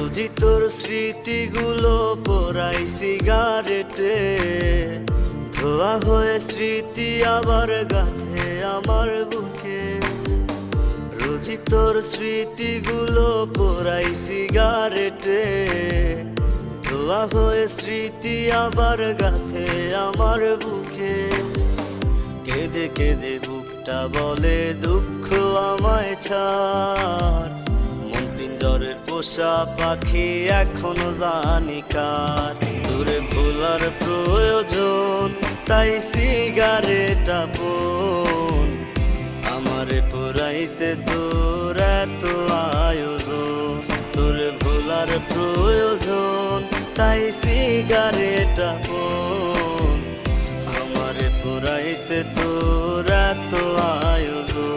বুঝি তোর স্মৃতিগুলো পোড়াই সিগারেটে, ধোয়া হয়ে স্মৃতি আবার গাঁথে আমার বুকে। রোজি তোর স্মৃতিগুলো পোড়াই সিগারেটে, ধোয়া হয়ে স্মৃতি আবার গাঁথে আমার বুকে। কেঁদে কেঁদে বুকটা বলে দুঃখ আমায় ছাড়, মন পিঞ্জরের পোষা পাখি এখনো জানি কার। দূরে ভোলার প্রয়োজন তাই সিগারেট আপন, আমারে পোড়াইতে তোর এত আয়োজন। তোরে ভোলার প্রয়োজন তাই সিগারেট আপন, আমারে পোড়াইতে তোর এত আয়োজন।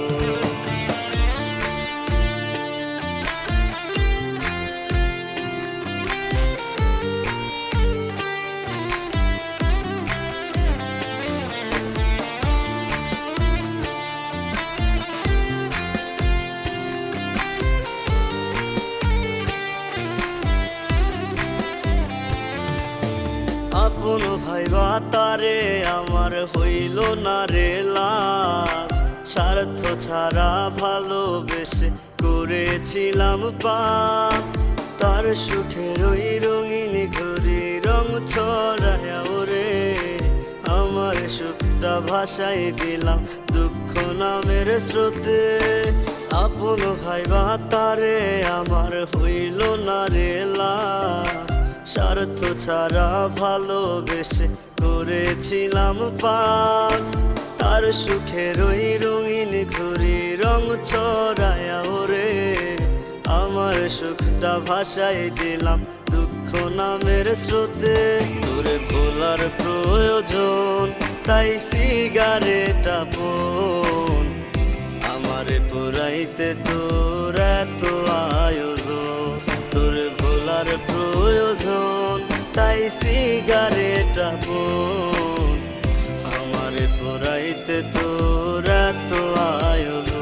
আপন ভাইবা তারে আমার হইল না রে লাভ, স্বার্থ ছাড়া ভালোবেসে করেছিলাম পাপ। তার সুখের ওই রঙিন ঘড়ি রং ছড়ায়া ওরে, আমার সুখটা ভাসাই দিলাম দুঃখ নামের স্রোতে। আপন ভাইবা তারে আমার হইল না রে লাভ, স্বার্থ ছাড়া ভালোবেসে করেছিলাম পাপ। তার সুখের ওই রঙিন ঘড়ি রং ছড়ায়া ওরে, আমার সুখটা ভাসাই দিলাম দুঃখ নামের স্রোতে। তোরে ভোলার প্রয়োজন তাই সিগারেট আপন, আমারে পোড়াইতে তোর এত আয়োজন। তোরে ভোলার প্রয়োজন তাই সিগারেট আপন, আমারে পোড়াইতে তোর এত আয়োজন।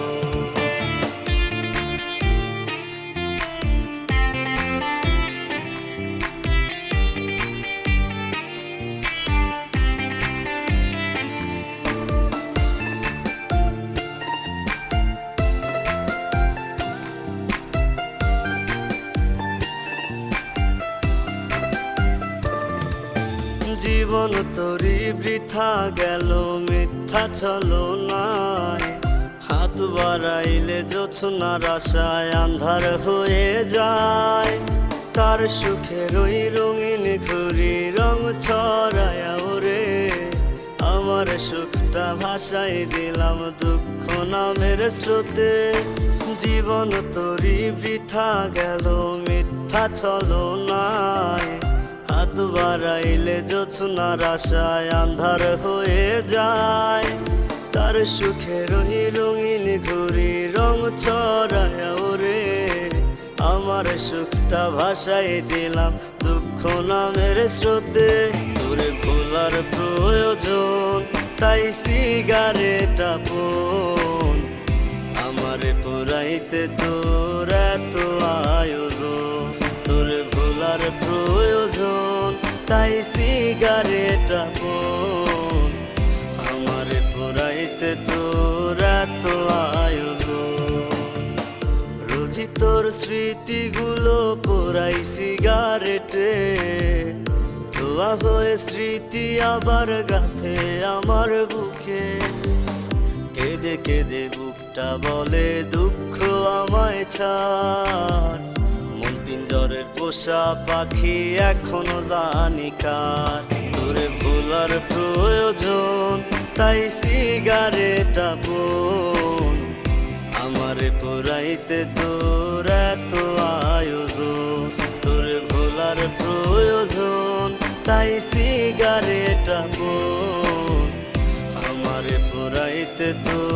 জীবন তোরি বৃথা গেল মিথ্যা ছলনায়, হাত বাড়াইলে জোছনার আশায় আন্ধার হয়ে যায়। তার সুখের ওই রঙিন ঘড়ি রং ছড়ায়া ওরে, আমার সুখটা ভাসাই দিলাম দুঃখ নামের স্রোতে। জীবন তোরি বৃথা গেল মিথ্যা ছলনায়, হাত বাড়াইলে জোছনার আশায় আন্ধার হয়ে যায়। তার সুখের ওই রঙিন ঘড়ি রং ছড়ায়া ওরে, আমার সুখটা ভাসাই দিলাম দুঃখ নামের স্রোতে। তোরে ভোলার প্রয়োজন তাই সিগারেট আপন, আমারে পোড়াইতে তোর এত আয়োজন। তোরে ভোলার প্রয়োজন তাই সিগারেট আপন, আমারে পোড়াইতে তোর এত আয়োজন। রোজি তোর স্মৃতিগুলো পোড়াই সিগারেটে, ধোয়া হয়ে স্মৃতি আবার গাঁথে আমার বুকে। কেঁদে কেঁদে বুকটা বলে দুঃখ আমায় ছাড়, মন পিঞ্জরের পোষা পাখি এখনো জানি কার। তোরে ভোলার প্রয়োজন তাই সিগারেট আপন, আমারে পোড়াইতে তোর এত আয়োজন। তোরে ভোলার প্রয়োজন তাই সিগারেট আপন, আমারে পোড়াইতে তোর